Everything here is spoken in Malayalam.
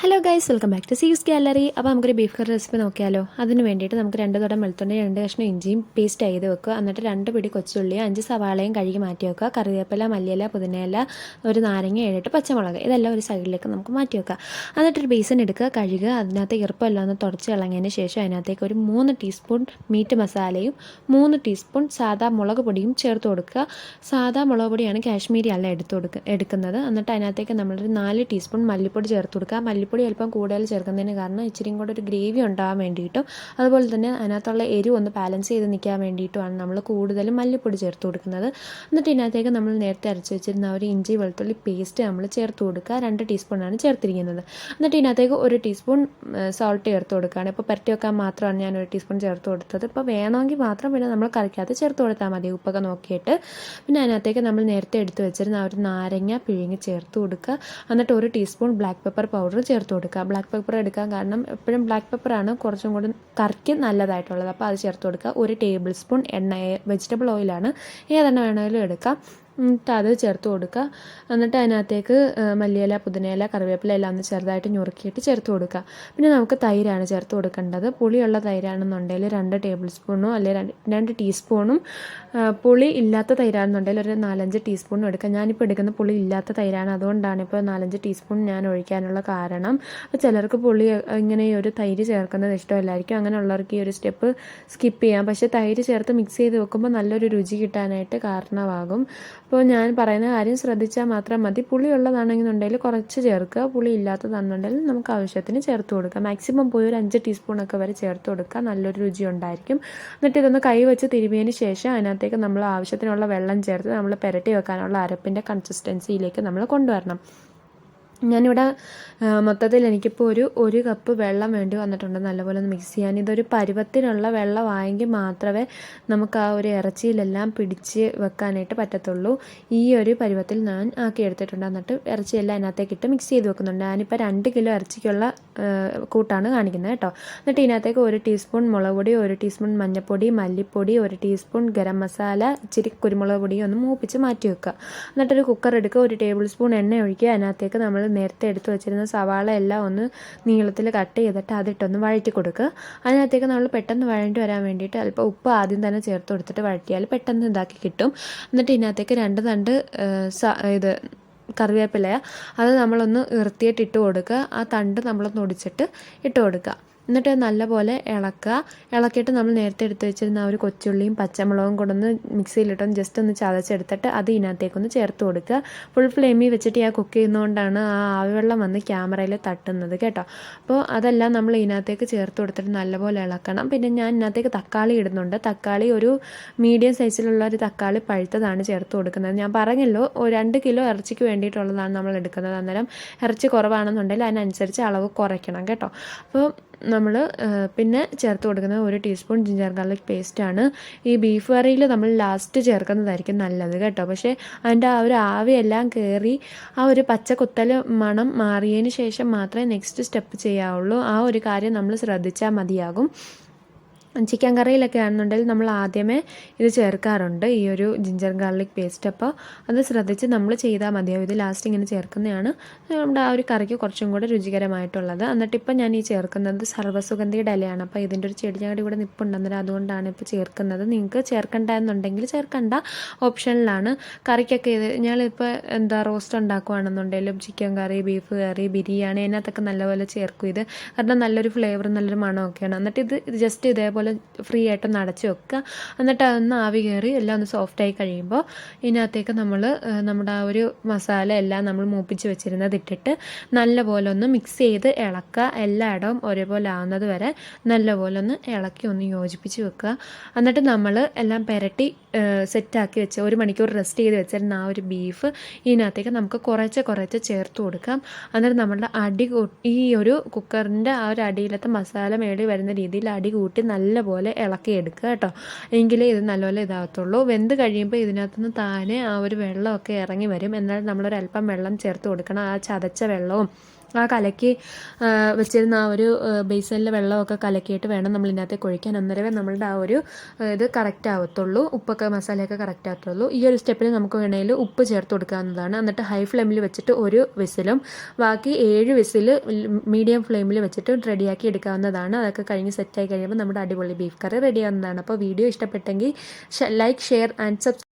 Hello guys, welcome back to sees gallery. അപ്പോൾ നമുക്കൊരു ബീഫ് കറി റെസിപ്പി നോക്കിയാലോ. അതിന് വേണ്ടിയിട്ട് നമുക്ക് 2 തുടം വെളുത്തുള്ളി, 2 കഷ്ണം ഇഞ്ചിയും പേസ്റ്റ് ചെയ്ത് വെക്കുക. എന്നിട്ട് 2 പിടി കൊച്ചുള്ളി, 5 സവാളയും കഴുകി മാറ്റി വെക്കുക. കറിവേപ്പില, മല്ലിയില, പുതിനയില, ഒരു നാരങ്ങ, 7 പച്ചമുളക്, ഇതെല്ലാം ഒരു സൈഡിലേക്ക് നമുക്ക് മാറ്റി വെക്കുക. എന്നിട്ടൊരു ബേസൻ എടുക്കുക, കഴുകുക. അതിനകത്ത് ഈർപ്പമെല്ലാം ഒന്ന് തുടച്ച് കളഞ്ഞതിന് ശേഷം അതിനകത്തേക്ക് ഒരു 3 ടീസ്പൂൺ മീറ്റ് മസാലയും 3 ടീസ്പൂൺ സാദാ മുളക് പൊടിയും ചേർത്ത് കൊടുക്കുക. സാദാ മുളക് പൊടിയാണ്, കാശ്മീരി അല്ല എടുക്കുന്നത്. എന്നിട്ട് അതിനകത്തേക്ക് നമ്മളൊരു 4 ടീസ്പൂൺ മല്ലിപ്പൊടി ചേർത്ത് കൊടുക്കുക. മല്ലിപ്പൊടി അല്പം കൂടുതൽ ചേർക്കുന്നതിന് കാരണം ഇച്ചിരിയും കൂടെ ഒരു ഗ്രേവി ഉണ്ടാകാൻ വേണ്ടിയിട്ടും അതുപോലെ തന്നെ അതിനകത്തുള്ള എരിവ് ഒന്ന് ബാലൻസ് ചെയ്ത് നിൽക്കാൻ വേണ്ടിയിട്ടുമാണ് നമ്മൾ കൂടുതലും മല്ലിപ്പൊടി ചേർത്ത് കൊടുക്കുന്നത്. എന്നിട്ട് ഇതിനകത്തേക്ക് നമ്മൾ നേരത്തെ അരച്ച് വെച്ചിരുന്ന ഒരു ഇഞ്ചി വെളുത്തുള്ളി പേസ്റ്റ് നമ്മൾ ചേർത്ത് കൊടുക്കുക. 2 ടീസ്പൂണാണ് ചേർത്തിരിക്കുന്നത്. എന്നിട്ട് ഇതിനകത്തേക്ക് 1 ടീസ്പൂൺ സോൾട്ട് ചേർത്ത് കൊടുക്കുകയാണ്. ഇപ്പോൾ പരട്ടി വെക്കാൻ മാത്രമാണ് ഞാൻ 1 ടീസ്പൂൺ ചേർത്ത് കൊടുത്തത്. ഇപ്പോൾ വേണമെങ്കിൽ മാത്രം പിന്നെ നമ്മൾ കറിക്കകത്ത് ചേർത്ത് കൊടുത്താൽ മതി, ഉപ്പൊക്കെ നോക്കിയിട്ട്. പിന്നെ അതിനകത്തേക്ക് നമ്മൾ നേരത്തെ എടുത്ത് വെച്ചിരുന്ന ഒരു നാരങ്ങ പിഴിഞ്ഞ് ചേർത്ത് കൊടുക്കുക. എന്നിട്ട് 1 ടീസ്പൂൺ ബ്ലാക്ക് പെപ്പർ പൗഡർ ചേർത്ത് കൊടുക്കുക. ബ്ലാക്ക് പെപ്പർ എടുക്കാൻ കാരണം എപ്പോഴും ബ്ലാക്ക് പെപ്പറാണ് കുറച്ചും കൂടി കറിക്ക് നല്ലതായിട്ടുള്ളത്. അപ്പോൾ അത് ചേർത്ത് കൊടുക്കുക. 1 ടേബിൾ സ്പൂൺ എണ്ണ, വെജിറ്റബിൾ ഓയിലാണ്, ഏതെണ്ണ വേണമെങ്കിലും എടുക്കാം. എന്നിട്ട് അത് ചേർത്ത് കൊടുക്കുക. എന്നിട്ട് അതിനകത്തേക്ക് മല്ലിയില, പുതിനയില, കറിവേപ്പില എല്ലാം ഒന്ന് ചെറുതായിട്ട് ഞുറുക്കിയിട്ട് ചേർത്ത് കൊടുക്കുക. പിന്നെ നമുക്ക് തൈരാണ് ചേർത്ത് കൊടുക്കേണ്ടത്. പുളിയുള്ള തൈരാണെന്നുണ്ടെങ്കിൽ 2 ടേബിൾ സ്പൂണോ അല്ലെങ്കിൽ 2 ടീസ്പൂണും, പുളി ഇല്ലാത്ത തൈരാണെന്നുണ്ടെങ്കിൽ ഒരു 4-5 ടീസ്പൂണും എടുക്കുക. ഞാനിപ്പോൾ എടുക്കുന്ന പുളി ഇല്ലാത്ത തൈരാണ്, അതുകൊണ്ടാണ് ഇപ്പോൾ 4-5 ടീസ്പൂൺ ഞാൻ ഒഴിക്കാനുള്ള കാരണം. അപ്പോൾ ചിലർക്ക് പുളി ഇങ്ങനെ ഒരു തൈര് ചേർക്കുന്നത് ഇഷ്ടമല്ലായിരിക്കും. അങ്ങനെയുള്ളവർക്ക് ഈ ഒരു സ്റ്റെപ്പ് സ്കിപ്പ് ചെയ്യാം. പക്ഷേ തൈര് ചേർത്ത് മിക്സ് ചെയ്ത് വെക്കുമ്പോൾ നല്ലൊരു രുചി കിട്ടാനായിട്ട് കാരണമാകും. അപ്പോൾ ഞാൻ പറയുന്ന കാര്യം ശ്രദ്ധിച്ചാൽ മാത്രം മതി. പുളിയുള്ളതാണെന്നുണ്ടെങ്കിൽ കുറച്ച് ചേർക്കുക, പുളി ഇല്ലാത്തതാണെന്നുണ്ടെങ്കിൽ നമുക്ക് ആവശ്യത്തിന് ചേർത്ത് കൊടുക്കുക. മാക്സിമം പോയി ഒരു 5 ടീസ്പൂണൊക്കെ വരെ ചേർത്ത് കൊടുക്കുക, നല്ലൊരു രുചി ഉണ്ടായിരിക്കും. എന്നിട്ട് ഇതൊന്ന് കൈ വെച്ച് തിരുമിയതിന് ശേഷം അതിനകത്തേക്ക് നമ്മൾ ആവശ്യത്തിനുള്ള വെള്ളം ചേർത്ത് നമ്മൾ പുരട്ടി വെക്കാനുള്ള അരപ്പിൻ്റെ കൺസിസ്റ്റൻസിയിലേക്ക് നമ്മൾ കൊണ്ടുവരണം. ഞാനിവിടെ മൊത്തത്തിൽ എനിക്കിപ്പോൾ ഒരു കപ്പ് വെള്ളം വേണ്ടി വന്നിട്ടുണ്ട് നല്ലപോലെ ഒന്ന് മിക്സ് ചെയ്യാൻ. ഇതൊരു പരുവത്തിനുള്ള വെള്ളമായെങ്കിൽ മാത്രമേ നമുക്ക് ആ ഒരു ഇറച്ചിയിലെല്ലാം പിടിച്ച് വെക്കാനായിട്ട് പറ്റത്തുള്ളൂ. ഈ ഒരു പരുവത്തിൽ ഞാൻ ആക്കിയെടുത്തിട്ടുണ്ട്. എന്നിട്ട് ഇറച്ചിയെല്ലാം അതിനകത്തേക്ക് ഇട്ട് മിക്സ് ചെയ്ത് വെക്കുന്നുണ്ട്. ഞാനിപ്പോൾ 2 കിലോ ഇറച്ചിക്കുള്ള കൂട്ടാണ് കാണിക്കുന്നത് കേട്ടോ. എന്നിട്ട് ഇതിനകത്തേക്ക് 1 ടീസ്പൂൺ മുളക് പൊടി, 1 ടീസ്പൂൺ മഞ്ഞൾപ്പൊടി, മല്ലിപ്പൊടി, 1 ടീസ്പൂൺ ഗരം മസാല, ഇച്ചിരി കുരുമുളക് പൊടിയും ഒന്ന് മൂപ്പിച്ച് മാറ്റി വെക്കുക. എന്നിട്ടൊരു കുക്കർ എടുക്കുക, 1 ടേബിൾ സ്പൂൺ എണ്ണ ഒഴിക്കുക. അതിനകത്തേക്ക് നമ്മൾ നേരത്തെ എടുത്ത് വെച്ചിരുന്ന സവാള എല്ലാം ഒന്ന് നീളത്തിൽ കട്ട് ചെയ്തിട്ട് അതിട്ടൊന്ന് വഴറ്റി കൊടുക്കുക. അതിനകത്തേക്ക് നമ്മൾ പെട്ടെന്ന് വഴണ്ടി വരാൻ വേണ്ടിയിട്ട് അല്പം ഉപ്പ് ആദ്യം തന്നെ ചേർത്ത് കൊടുത്തിട്ട് വഴറ്റിയാൽ പെട്ടെന്ന് ഇതാക്കി കിട്ടും. എന്നിട്ട് ഇതിനകത്തേക്ക് 2 തണ്ട് കറിവേപ്പില, അത് നമ്മളൊന്ന് ഇറുത്തിയിട്ട് ഇട്ട് കൊടുക്കുക. ആ തണ്ട് നമ്മളൊന്ന് ഒടിച്ചിട്ട് ഇട്ട് കൊടുക്കുക. എന്നിട്ട് നല്ലപോലെ ഇളക്കിയിട്ട് നമ്മൾ നേരത്തെ എടുത്ത് വെച്ചിരുന്ന ആ ഒരു കൊച്ചുള്ളിയും പച്ചമുളകും കൂടെ ഒന്ന് മിക്സിയിലിട്ടൊന്ന് ജസ്റ്റ് ഒന്ന് ചതച്ചെടുത്തിട്ട് അത് ഇതിനകത്തേക്കൊന്ന് ചേർത്ത് കൊടുക്കുക. ഫുൾ ഫ്ലെയിമിൽ വെച്ചിട്ട് ഞാൻ കുക്ക് ചെയ്യുന്നതുകൊണ്ടാണ് ആ ആവിവെള്ളം വന്ന് ക്യാമറയിൽ തട്ടുന്നത് കേട്ടോ. അപ്പോൾ അതെല്ലാം നമ്മൾ ഇതിനകത്തേക്ക് ചേർത്ത് കൊടുത്തിട്ട് നല്ലപോലെ ഇളക്കണം. പിന്നെ ഞാൻ ഇതിനകത്തേക്ക് തക്കാളി ഇടുന്നുണ്ട്. തക്കാളി ഒരു മീഡിയം സൈസിലുള്ള ഒരു തക്കാളി പഴുത്തതാണ് ചേർത്ത് കൊടുക്കുന്നത്. ഞാൻ പറഞ്ഞല്ലോ 2 കിലോ ഇറച്ചിക്ക് വേണ്ടിയിട്ടുള്ളതാണ് നമ്മൾ എടുക്കുന്നത്. അന്നേരം ഇറച്ചി കുറവാണെന്നുണ്ടെങ്കിൽ അതിനനുസരിച്ച് അളവ് കുറയ്ക്കണം കേട്ടോ. അപ്പോൾ നമ്മൾ പിന്നെ ചേർത്ത് കൊടുക്കുന്നത് 1 ടീസ്പൂൺ ജിഞ്ചർ ഗാർലിക് പേസ്റ്റാണ്. ഈ ബീഫ് കറിയിൽ നമ്മൾ ലാസ്റ്റ് ചേർക്കുന്നതായിരിക്കും നല്ലത് കേട്ടോ. പക്ഷേ അതിൻ്റെ ആ ഒരു ആവിയെല്ലാം കയറി ആ ഒരു പച്ചക്കുത്തൽ മണം മാറിയതിന് ശേഷം മാത്രമേ നെക്സ്റ്റ് സ്റ്റെപ്പ് ചെയ്യാവുള്ളൂ. ആ ഒരു കാര്യം നമ്മൾ ശ്രദ്ധിച്ചാൽ മതിയാകും. ചിക്കൻ കറിയിലൊക്കെ ആണെന്നുണ്ടെങ്കിൽ നമ്മൾ ആദ്യമേ ഇത് ചേർക്കാറുണ്ട്, ഈ ഒരു ജിഞ്ചർ ഗാർലിക് പേസ്റ്റ്. അപ്പോൾ അത് ശ്രദ്ധിച്ച് നമ്മൾ ചെയ്താൽ മതിയാവും. ഇത് ലാസ്റ്റ് ഇങ്ങനെ ചേർക്കുന്നതാണ് നമ്മുടെ ആ ഒരു കറിക്ക് കുറച്ചും കൂടെ രുചികരമായിട്ടുള്ളത്. എന്നിട്ടിപ്പോൾ ഞാൻ ഈ ചേർക്കുന്നത് സർവ്വസുഗന്ധിയുടെ ഇലയാണ്. അപ്പോൾ ഇതിൻ്റെ ഒരു ചെടിഞ്ഞാടി കൂടെ നിപ്പുണ്ടെന്നേരം അതുകൊണ്ടാണ് ഇപ്പോൾ ചേർക്കുന്നത്. നിങ്ങൾക്ക് ചേർക്കണ്ട എന്നുണ്ടെങ്കിൽ ചേർക്കണ്ട, ഓപ്ഷനിലാണ്. കറിക്കൊക്കെ ഇത് ഞങ്ങളിപ്പോൾ റോസ്റ്റ് ഉണ്ടാക്കുകയാണെന്നുണ്ടെങ്കിലും ചിക്കൻ കറി, ബീഫ് കറി, ബിരിയാണി, അതിനകത്തൊക്കെ നല്ലപോലെ ചേർക്കും ഇത്. കാരണം നല്ലൊരു ഫ്ലേവർ, നല്ലൊരു മണമൊക്കെയാണ്. എന്നിട്ട് ഇത് ജസ്റ്റ് ഇതേപോലെ ഫ്രീ ആയിട്ടൊന്ന് അടച്ച് വെക്കുക. എന്നിട്ട് അതൊന്ന് ആവി കയറി എല്ലാം ഒന്ന് സോഫ്റ്റായി കഴിയുമ്പോൾ ഇതിനകത്തേക്ക് നമ്മൾ നമ്മുടെ ആ ഒരു മസാല എല്ലാം നമ്മൾ മൂപ്പിച്ച് വെച്ചിരുന്നത് ഇട്ടിട്ട് നല്ലപോലെ ഒന്ന് മിക്സ് ചെയ്ത് ഇളക്കുക. എല്ലായിടവും ഒരേപോലെ ആവുന്നത് വരെ നല്ലപോലെ ഒന്ന് ഇളക്കി ഒന്ന് യോജിപ്പിച്ച് വെക്കുക. എന്നിട്ട് നമ്മൾ എല്ലാം പുരട്ടി സെറ്റാക്കി വെച്ച് 1 മണിക്കൂർ റെസ്റ്റ് ചെയ്ത് വെച്ചിരുന്ന ആ ഒരു ബീഫ് ഇതിനകത്തേക്ക് നമുക്ക് കുറച്ച് ചേർത്ത് കൊടുക്കാം. അന്നേരം നമ്മളുടെ ഈ ഒരു കുക്കറിൻ്റെ ആ ഒരു അടിയിലത്തെ മസാല മേടി വരുന്ന രീതിയിൽ അടി കൂട്ടി നല്ലപോലെ ഇളക്കിയെടുക്കുക കേട്ടോ. എങ്കിലേ ഇത് നല്ലപോലെ ഇതാകത്തുള്ളൂ. വെന്ത് കഴിയുമ്പോൾ ഇതിനകത്തുനിന്ന് താനെ ആ ഒരു വെള്ളമൊക്കെ ഇറങ്ങി വരും. എന്നാൽ നമ്മളൊരല്പം വെള്ളം ചേർത്ത് കൊടുക്കണം. ആ ചതച്ച വെള്ളവും ആ കലക്കി വെച്ചിരുന്ന ആ ഒരു ബേസനിലെ വെള്ളമൊക്കെ കലക്കിയിട്ട് വേണം നമ്മൾ ഇതിനകത്തേക്ക് ഒഴിക്കാൻ. അന്നേരമേ നമ്മളുടെ ആ ഒരു ഇത് കറക്റ്റ് ആവത്തുള്ളൂ, ഉപ്പൊക്കെ മസാലയൊക്കെ കറക്റ്റ് ആവത്തുള്ളൂ. ഈ ഒരു സ്റ്റെപ്പിൽ നമുക്ക് വേണമെങ്കിൽ ഉപ്പ് ചേർത്ത് കൊടുക്കാവുന്നതാണ്. എന്നിട്ട് ഹൈ ഫ്ലെയിമിൽ വെച്ചിട്ട് ഒരു വിസിലും ബാക്കി 7 വിസിൽ മീഡിയം ഫ്ലെയിമിൽ വെച്ചിട്ട് റെഡിയാക്കി എടുക്കാവുന്നതാണ്. അതൊക്കെ കഴിഞ്ഞ് സെറ്റായി കഴിയുമ്പോൾ നമ്മുടെ അടിപൊളി ബീഫ് കറി റെഡിയാവുന്നതാണ്. അപ്പോൾ വീഡിയോ ഇഷ്ടപ്പെട്ടെങ്കിൽ ലൈക്ക്, ഷെയർ ആൻഡ് സബ്സ്ക്രൈബ്.